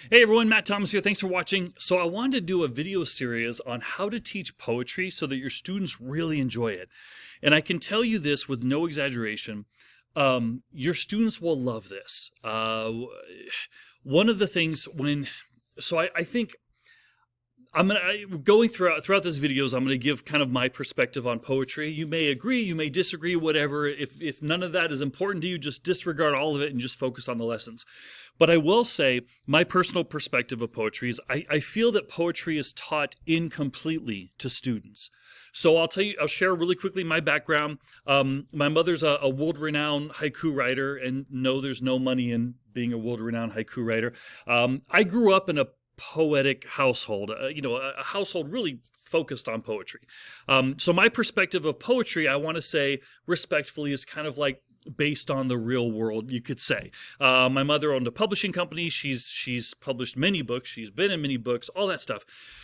Hey everyone, Matt Thomas here. Thanks for watching. So I wanted to do a video series on how to teach poetry so that your students really enjoy it. And I can tell you this with no exaggeration, your students will love this. One of the things I think going throughout this videos, I'm gonna give kind of my perspective on poetry. You may agree, you may disagree, whatever. If none of that is important to you, just disregard all of it and just focus on the lessons. But I will say my personal perspective of poetry is I feel that poetry is taught incompletely to students. So I'll share really quickly my background. My mother's a world-renowned haiku writer, and no, there's no money in being a world-renowned haiku writer. I grew up in a poetic household, a household really focused on poetry. So my perspective of poetry, I want to say respectfully, is kind of like based on the real world, you could say. My mother owned a publishing company. She's published many books. She's been in many books, all that stuff.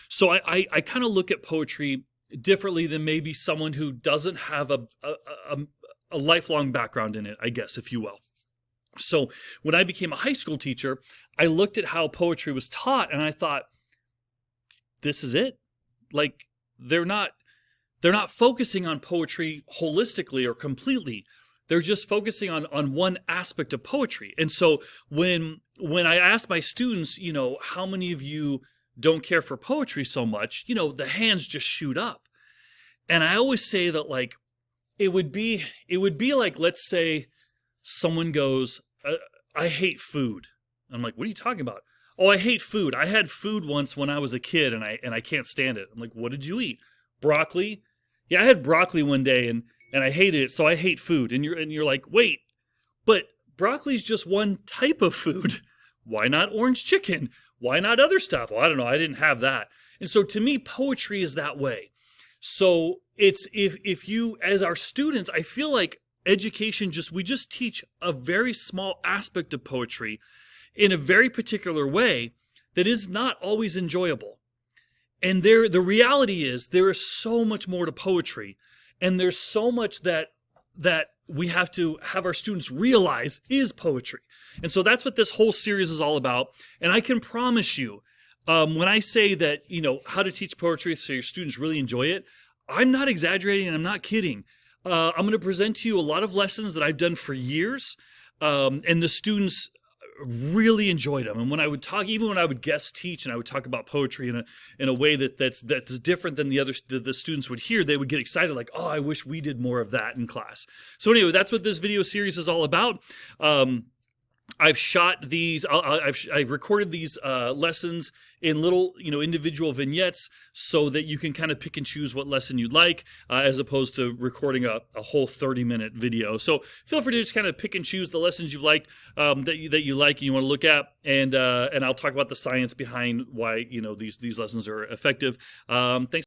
So I kind of look at poetry differently than maybe someone who doesn't have a lifelong background in it, I guess, if you will. So when I became a high school teacher, I looked at how poetry was taught and I thought, this is it. Like they're not focusing on poetry holistically or completely. They're just focusing on one aspect of poetry. And so when I ask my students, how many of you don't care for poetry so much, the hands just shoot up. And I always say that like it would be like, let's say someone goes, I hate food. I'm like, what are you talking about? Oh, I hate food. I had food once when I was a kid and I can't stand it. I'm like, what did you eat? Broccoli? Yeah, I had broccoli one day and I hated it, so I hate food. And you're like, wait, but broccoli's just one type of food. Why not orange chicken? Why not other stuff? Well, I don't know. I didn't have that. And so to me, poetry is that way. So it's if you, as our students, I feel like education we just teach a very small aspect of poetry in a very particular way that is not always enjoyable. And the reality is there is so much more to poetry, and there's so much that we have to have our students realize is poetry. And so that's what this whole series is all about. And I can promise you, when I say that, how to teach poetry so your students really enjoy it, I'm not exaggerating and I'm not kidding. I'm going to present to you a lot of lessons that I've done for years, and the students really enjoyed them. And when I would talk, even when I would guest teach and I would talk about poetry in a way that's different than the students would hear, they would get excited, like, oh, I wish we did more of that in class. So anyway, that's what this video series is all about. I've shot these, I've recorded these lessons in little, individual vignettes so that you can kind of pick and choose what lesson you'd like, as opposed to recording a whole 30-minute video. So feel free to just kind of pick and choose the lessons you've liked, that you like and you want to look at, and I'll talk about the science behind why these lessons are effective. Thanks.